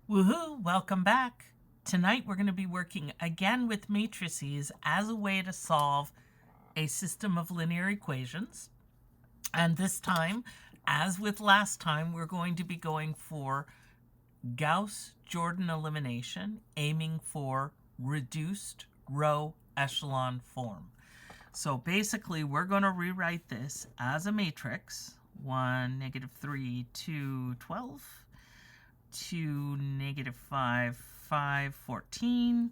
Woohoo! Welcome back. Tonight we're going to be working again with matrices as a way to solve a system of linear equations. And this time, as with last time, we're going to be going for Gauss-Jordan elimination, aiming for reduced row echelon form. So basically, we're going to rewrite this as a matrix. 1, -3, 2, 12. 2, -5, 5, 14,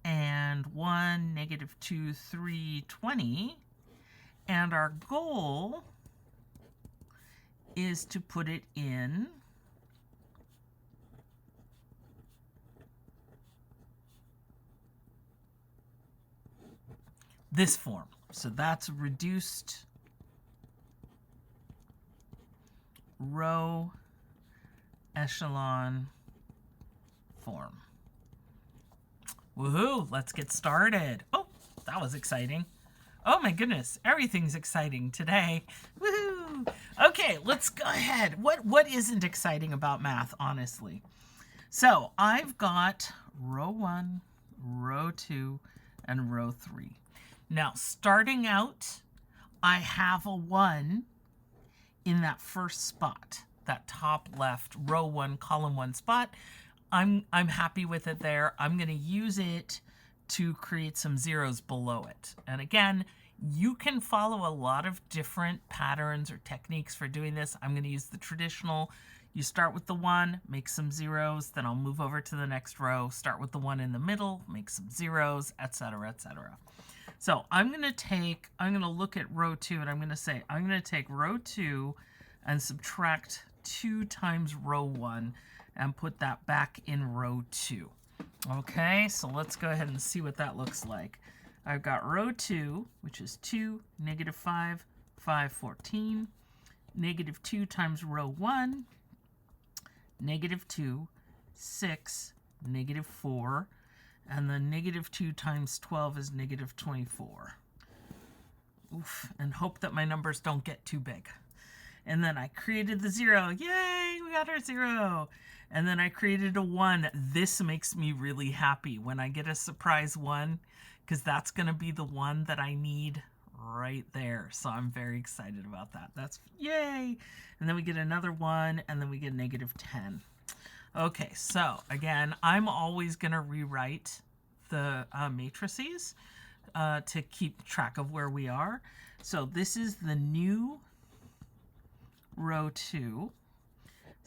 and 1, -2, 3, 20. And our goal is to put it in this form. So that's reduced row echelon form. Woohoo! Let's get started. Oh, that was exciting. Oh my goodness, everything's exciting today. Woohoo! Okay, let's go ahead. What isn't exciting about math, honestly? So I've got row 1, row 2, and row 3. Now, starting out, I have a 1 in that first spot, that top left row 1, column 1 spot. I'm happy with it there. I'm going to use it to create some zeros below it. And again, you can follow a lot of different patterns or techniques for doing this. I'm going to use the traditional. You start with the 1, make some zeros, then I'll move over to the next row, start with the 1 in the middle, make some zeros, etc., etc. So I'm going to look at row 2 and I'm going to say, I'm going to take row 2 and subtract 2 times row 1 and put that back in row 2. Okay, so let's go ahead and see what that looks like. I've got row 2, which is 2, -5, 5, 14, -2 times row 1, -2, 6, -4, and then -2 times 12 is -24. Oof, and hope that my numbers don't get too big. And then I created the 0. Yay, we got our 0. And then I created a 1. This makes me really happy when I get a surprise 1, because that's going to be the one that I need right there. So I'm very excited about that. That's yay. And then we get another 1, and then we get -10. Okay, so again, I'm always going to rewrite the matrices to keep track of where we are. So this is the new row 2.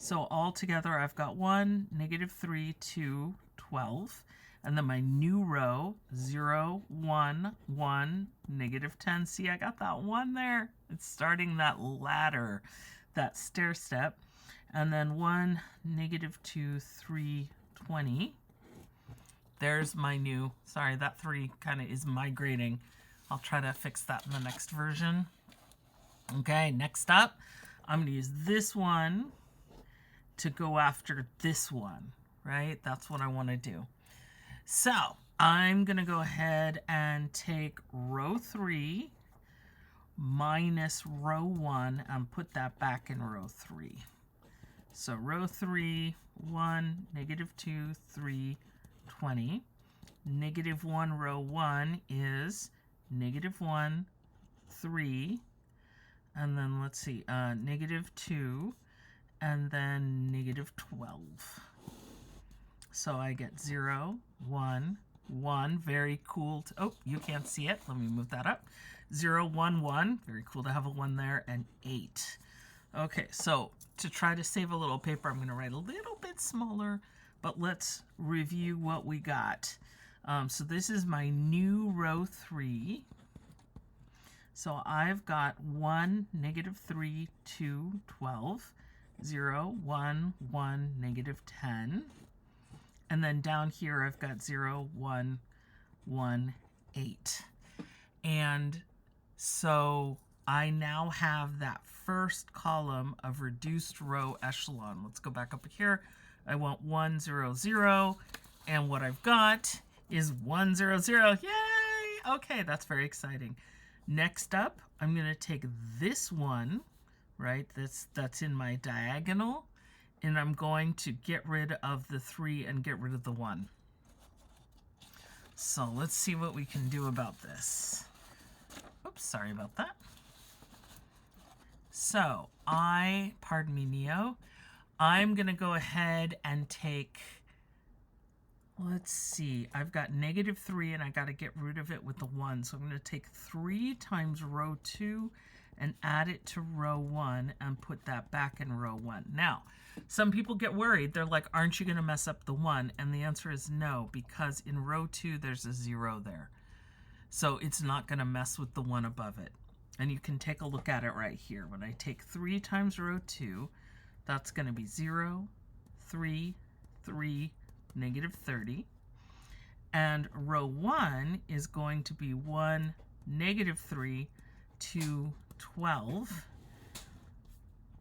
So all together I've got 1, -3, 2, 12. And then my new row, 0, 1, 1, -10. See, I got that 1 there. It's starting that ladder, that stair step. And then 1, -2, 3, 20. There's my new, sorry, that 3 kind of is migrating. I'll try to fix that in the next version. Okay, next up, I'm going to use this one to go after this one, right? That's what I want to do. So I'm going to go ahead and take row 3 minus row 1 and put that back in row 3. So row 3, 1, -2, 3, 20. -1 row 1 is -1, 3. And then let's see, -2, and then -12. So I get 0, 1, 1. Very cool. Oh, you can't see it. Let me move that up. 0, 1, 1. Very cool to have a 1 there. And 8. Okay, so to try to save a little paper, I'm going to write a little bit smaller. But let's review what we got. So this is my new row 3. So I've got 1, -3, 2, 12, 0, 1, 1, -10. And then down here I've got 0, 1, 1, 8. And so I now have that first column of reduced row echelon. Let's go back up here. I want 1, 0, 0. And what I've got is 1, 0, 0. Yay! Okay, that's very exciting. Next up, I'm going to take this one, right, that's in my diagonal, and I'm going to get rid of the 3 and get rid of the 1. So let's see what we can do about this. Oops, sorry about that. So pardon me, Neo, I'm going to go ahead and take, let's see, I've got -3 and I got to get rid of it with the 1. So I'm going to take 3 times row 2 and add it to row 1 and put that back in row 1. Now, some people get worried. They're like, aren't you going to mess up the 1? And the answer is no, because in row 2, there's a 0 there. So it's not going to mess with the 1 above it. And you can take a look at it right here. When I take 3 times row 2, that's going to be 0, 3, 3, -30. And row 1 is going to be 1, -3, 2, 12.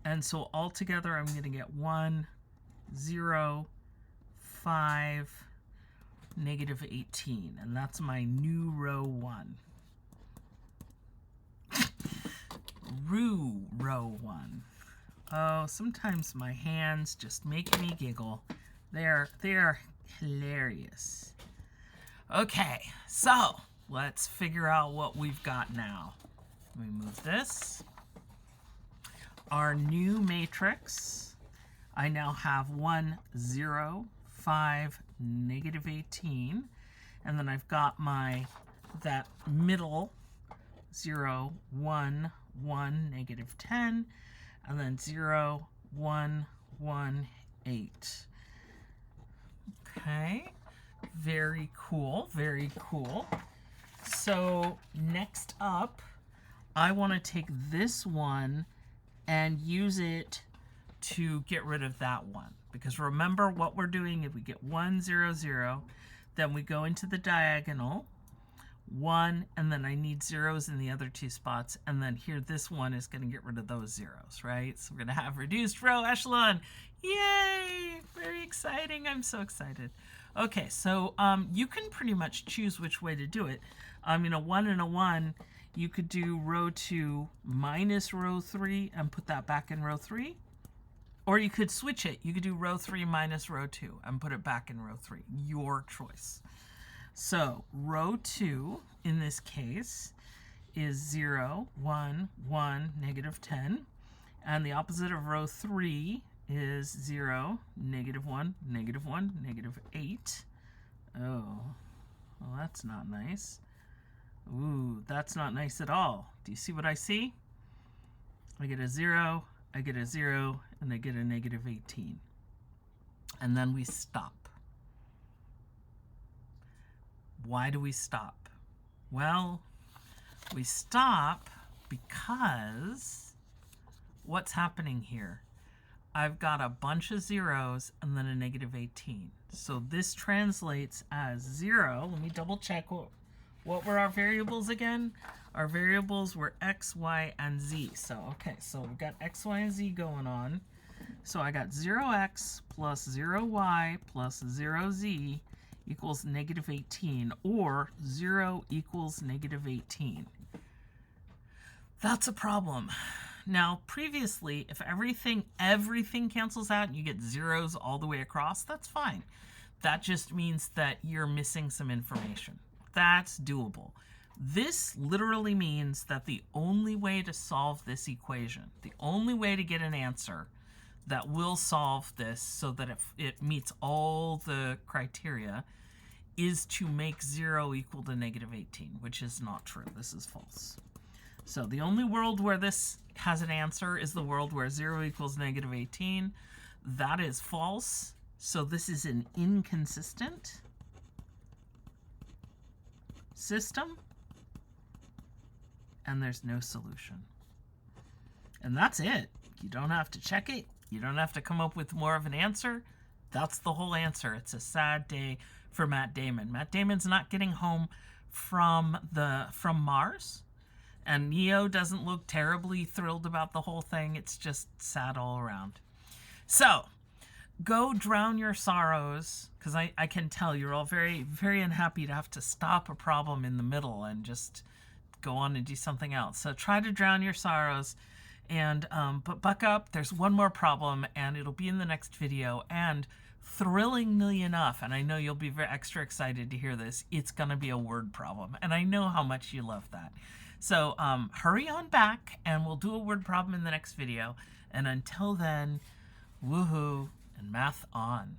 And so altogether, I'm going to get 1, 0, 5, -18. And that's my new row 1. Row 1. Oh, sometimes my hands just make me giggle. They're hilarious. Okay, so let's figure out what we've got now. Let me move this. Our new matrix, I now have 1, 0, 5, -18. And then I've got that middle 0, 1, 1, -10. And then 0, 1, 1, 8. Okay, very cool, very cool. So next up, I want to take this one and use it to get rid of that one. Because remember what we're doing, if we get 1, 0, 0, then we go into the diagonal, 1, and then I need zeros in the other 2 spots, and then here this one is going to get rid of those zeros, right? So we're going to have reduced row echelon. Yay! Very exciting. I'm so excited. Okay, so you can pretty much choose which way to do it. In a 1 and a 1, you could do row 2 minus row 3 and put that back in row 3. Or you could switch it. You could do row 3 minus row 2 and put it back in row 3. Your choice. So row 2, in this case, is 0, 1, 1, -10. And the opposite of row 3 is 0, -1, -1, -8. Oh, well, that's not nice. Ooh, that's not nice at all. Do you see what I see? I get a 0, I get a 0, and I get a -18. And then we stop. Why do we stop? Well, we stop because what's happening here? I've got a bunch of zeros and then a -18. So this translates as 0. Let me double check what were our variables again? Our variables were x, y, and z. So, okay, so we've got x, y, and z going on. So I got 0x plus 0y plus 0z equals -18, or 0 equals -18. That's a problem. Now, previously, if everything cancels out and you get zeros all the way across, that's fine. That just means that you're missing some information. That's doable. This literally means that the only way to solve this equation, the only way to get an answer that will solve this so that it meets all the criteria, is to make 0 equal to -18, which is not true. This is false. So the only world where this has an answer is the world where 0 equals -18. That is false. So this is an inconsistent system, and there's no solution. And that's it. You don't have to check it. You don't have to come up with more of an answer. That's the whole answer. It's a sad day for Matt Damon. Matt Damon's not getting home from Mars, and Neo doesn't look terribly thrilled about the whole thing. It's just sad all around. So go drown your sorrows, because I can tell you're all very, very unhappy to have to stop a problem in the middle and just go on and do something else. So try to drown your sorrows And but buck up, there's one more problem, and it'll be in the next video. And thrillingly enough, and I know you'll be very extra excited to hear this, it's going to be a word problem. And I know how much you love that. So hurry on back, and we'll do a word problem in the next video. And until then, woohoo and math on.